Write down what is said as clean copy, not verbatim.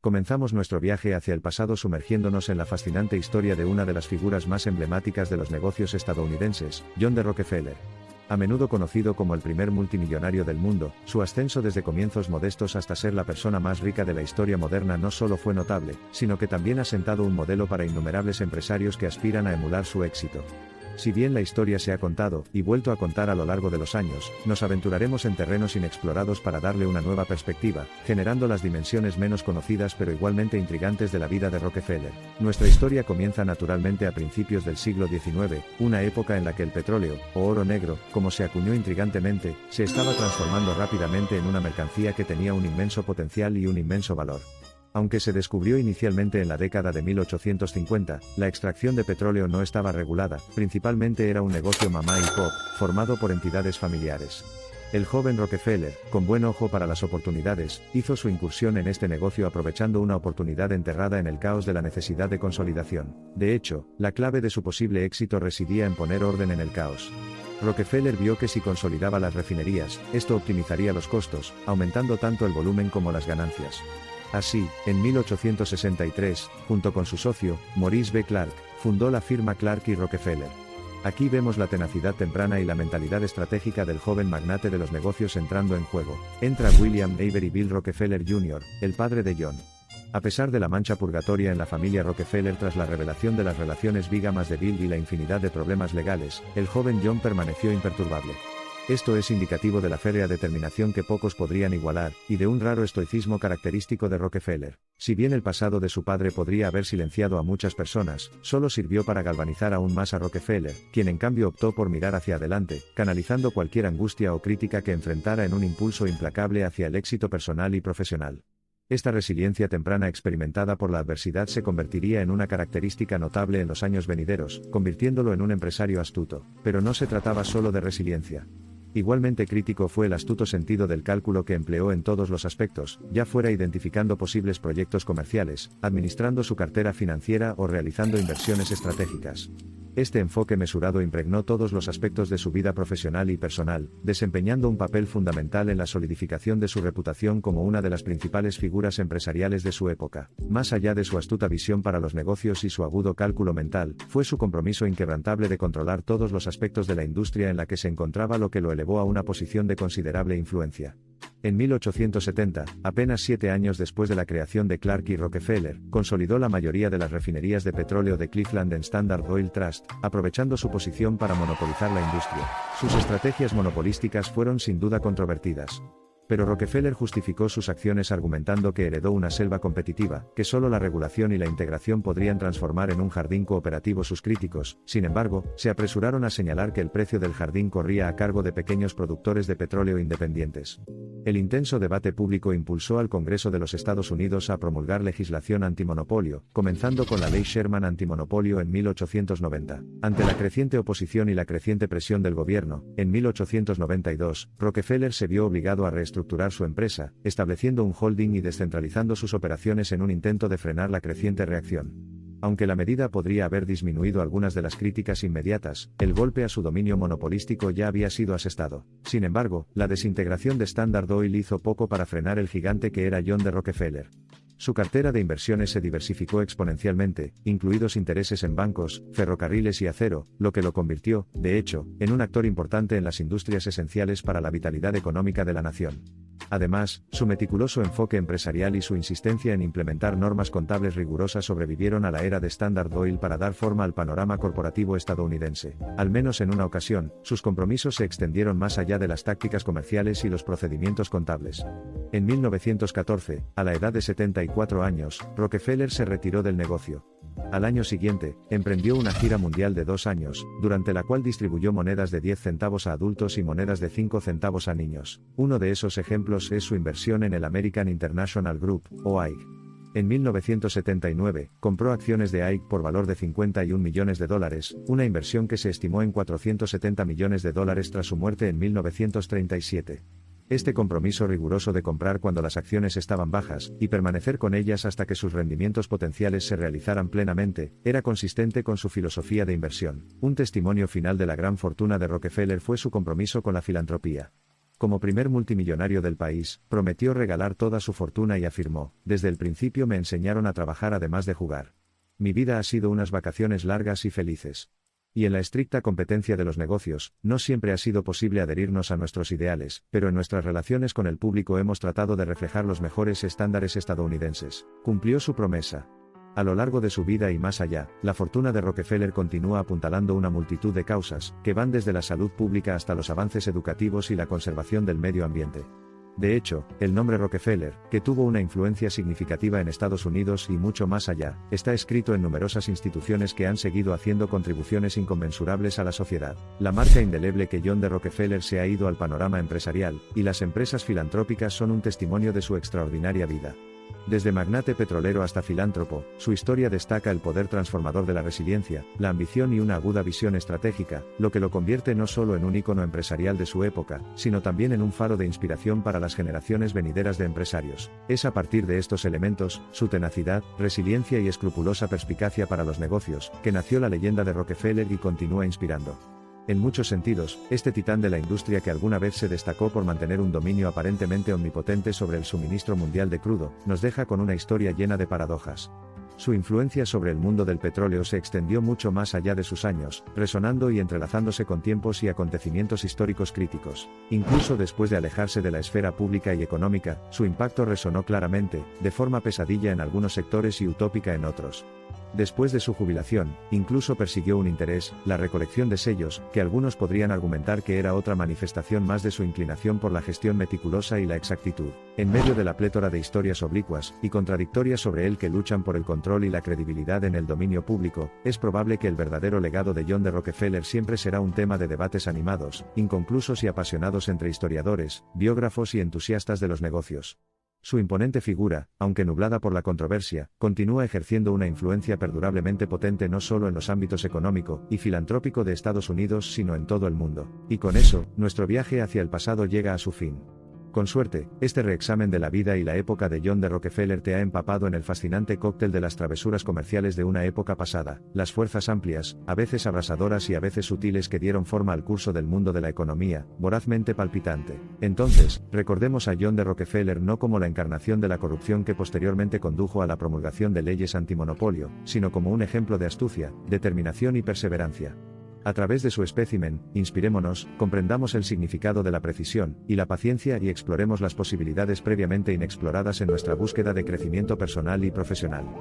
comenzamos nuestro viaje hacia el pasado sumergiéndonos en la fascinante historia de una de las figuras más emblemáticas de los negocios estadounidenses, John D. Rockefeller. A menudo conocido como el primer multimillonario del mundo, su ascenso desde comienzos modestos hasta ser la persona más rica de la historia moderna no solo fue notable, sino que también ha sentado un modelo para innumerables empresarios que aspiran a emular su éxito. Si bien la historia se ha contado, y vuelto a contar a lo largo de los años, nos aventuraremos en terrenos inexplorados para darle una nueva perspectiva, generando las dimensiones menos conocidas pero igualmente intrigantes de la vida de Rockefeller. Nuestra historia comienza naturalmente a principios del siglo XIX, una época en la que el petróleo, o oro negro, como se acuñó intrigantemente, se estaba transformando rápidamente en una mercancía que tenía un inmenso potencial y un inmenso valor. Aunque se descubrió inicialmente en la década de 1850, la extracción de petróleo no estaba regulada, principalmente era un negocio mamá y pop, formado por entidades familiares. El joven Rockefeller, con buen ojo para las oportunidades, hizo su incursión en este negocio aprovechando una oportunidad enterrada en el caos de la necesidad de consolidación. De hecho, la clave de su posible éxito residía en poner orden en el caos. Rockefeller vio que si consolidaba las refinerías, esto optimizaría los costos, aumentando tanto el volumen como las ganancias. Así, en 1863, junto con su socio, Maurice B. Clark, fundó la firma Clark y Rockefeller. Aquí vemos la tenacidad temprana y la mentalidad estratégica del joven magnate de los negocios entrando en juego. Entra William Avery Bill Rockefeller Jr., el padre de John. A pesar de la mancha purgatoria en la familia Rockefeller tras la revelación de las relaciones bígamas de Bill y la infinidad de problemas legales, el joven John permaneció imperturbable. Esto es indicativo de la férrea determinación que pocos podrían igualar, y de un raro estoicismo característico de Rockefeller. Si bien el pasado de su padre podría haber silenciado a muchas personas, solo sirvió para galvanizar aún más a Rockefeller, quien en cambio optó por mirar hacia adelante, canalizando cualquier angustia o crítica que enfrentara en un impulso implacable hacia el éxito personal y profesional. Esta resiliencia temprana experimentada por la adversidad se convertiría en una característica notable en los años venideros, convirtiéndolo en un empresario astuto. Pero no se trataba solo de resiliencia. Igualmente crítico fue el astuto sentido del cálculo que empleó en todos los aspectos, ya fuera identificando posibles proyectos comerciales, administrando su cartera financiera o realizando inversiones estratégicas. Este enfoque mesurado impregnó todos los aspectos de su vida profesional y personal, desempeñando un papel fundamental en la solidificación de su reputación como una de las principales figuras empresariales de su época. Más allá de su astuta visión para los negocios y su agudo cálculo mental, fue su compromiso inquebrantable de controlar todos los aspectos de la industria en la que se encontraba lo que lo elevó a una posición de considerable influencia. En 1870, apenas 7 años después de la creación de Clark y Rockefeller, consolidó la mayoría de las refinerías de petróleo de Cleveland en Standard Oil Trust, aprovechando su posición para monopolizar la industria. Sus estrategias monopolísticas fueron sin duda controvertidas. Pero Rockefeller justificó sus acciones argumentando que heredó una selva competitiva, que solo la regulación y la integración podrían transformar en un jardín cooperativo. Sus críticos, sin embargo, se apresuraron a señalar que el precio del jardín corría a cargo de pequeños productores de petróleo independientes. El intenso debate público impulsó al Congreso de los Estados Unidos a promulgar legislación antimonopolio, comenzando con la Ley Sherman antimonopolio en 1890. Ante la creciente oposición y la creciente presión del gobierno, en 1892, Rockefeller se vio obligado a reestructurar su empresa, estableciendo un holding y descentralizando sus operaciones en un intento de frenar la creciente reacción. Aunque la medida podría haber disminuido algunas de las críticas inmediatas, el golpe a su dominio monopolístico ya había sido asestado. Sin embargo, la desintegración de Standard Oil hizo poco para frenar el gigante que era John D. Rockefeller. Su cartera de inversiones se diversificó exponencialmente, incluidos intereses en bancos, ferrocarriles y acero, lo que lo convirtió, de hecho, en un actor importante en las industrias esenciales para la vitalidad económica de la nación. Además, su meticuloso enfoque empresarial y su insistencia en implementar normas contables rigurosas sobrevivieron a la era de Standard Oil para dar forma al panorama corporativo estadounidense. Al menos en una ocasión, sus compromisos se extendieron más allá de las tácticas comerciales y los procedimientos contables. En 1914, a la edad de 74 años, Rockefeller se retiró del negocio. Al año siguiente, emprendió una gira mundial de 2 años, durante la cual distribuyó monedas de 10 centavos a adultos y monedas de 5 centavos a niños. Uno de esos ejemplos es su inversión en el American International Group, o AIG. En 1979, compró acciones de AIG por valor de $51 millones, una inversión que se estimó en $470 millones tras su muerte en 1937. Este compromiso riguroso de comprar cuando las acciones estaban bajas, y permanecer con ellas hasta que sus rendimientos potenciales se realizaran plenamente, era consistente con su filosofía de inversión. Un testimonio final de la gran fortuna de Rockefeller fue su compromiso con la filantropía. Como primer multimillonario del país, prometió regalar toda su fortuna y afirmó: "Desde el principio me enseñaron a trabajar además de jugar. Mi vida ha sido unas vacaciones largas y felices". Y en la estricta competencia de los negocios, no siempre ha sido posible adherirnos a nuestros ideales, pero en nuestras relaciones con el público hemos tratado de reflejar los mejores estándares estadounidenses. Cumplió su promesa. A lo largo de su vida y más allá, la fortuna de Rockefeller continúa apuntalando una multitud de causas, que van desde la salud pública hasta los avances educativos y la conservación del medio ambiente. De hecho, el nombre Rockefeller, que tuvo una influencia significativa en Estados Unidos y mucho más allá, está escrito en numerosas instituciones que han seguido haciendo contribuciones inconmensurables a la sociedad. La marca indeleble que John D. Rockefeller se ha ido al panorama empresarial, y las empresas filantrópicas son un testimonio de su extraordinaria vida. Desde magnate petrolero hasta filántropo, su historia destaca el poder transformador de la resiliencia, la ambición y una aguda visión estratégica, lo que lo convierte no solo en un ícono empresarial de su época, sino también en un faro de inspiración para las generaciones venideras de empresarios. Es a partir de estos elementos, su tenacidad, resiliencia y escrupulosa perspicacia para los negocios, que nació la leyenda de Rockefeller y continúa inspirando. En muchos sentidos, este titán de la industria que alguna vez se destacó por mantener un dominio aparentemente omnipotente sobre el suministro mundial de crudo, nos deja con una historia llena de paradojas. Su influencia sobre el mundo del petróleo se extendió mucho más allá de sus años, resonando y entrelazándose con tiempos y acontecimientos históricos críticos. Incluso después de alejarse de la esfera pública y económica, su impacto resonó claramente, de forma pesadilla en algunos sectores y utópica en otros. Después de su jubilación, incluso persiguió un interés, la recolección de sellos, que algunos podrían argumentar que era otra manifestación más de su inclinación por la gestión meticulosa y la exactitud. En medio de la plétora de historias oblicuas y contradictorias sobre él que luchan por el control y la credibilidad en el dominio público, es probable que el verdadero legado de John D. Rockefeller siempre será un tema de debates animados, inconclusos y apasionados entre historiadores, biógrafos y entusiastas de los negocios. Su imponente figura, aunque nublada por la controversia, continúa ejerciendo una influencia perdurablemente potente no solo en los ámbitos económico y filantrópico de Estados Unidos sino en todo el mundo. Y con eso, nuestro viaje hacia el pasado llega a su fin. Con suerte, este reexamen de la vida y la época de John D. Rockefeller te ha empapado en el fascinante cóctel de las travesuras comerciales de una época pasada, las fuerzas amplias, a veces abrasadoras y a veces sutiles que dieron forma al curso del mundo de la economía, vorazmente palpitante. Entonces, recordemos a John D. Rockefeller no como la encarnación de la corrupción que posteriormente condujo a la promulgación de leyes antimonopolio, sino como un ejemplo de astucia, determinación y perseverancia. A través de su espécimen, inspirémonos, comprendamos el significado de la precisión y la paciencia y exploremos las posibilidades previamente inexploradas en nuestra búsqueda de crecimiento personal y profesional.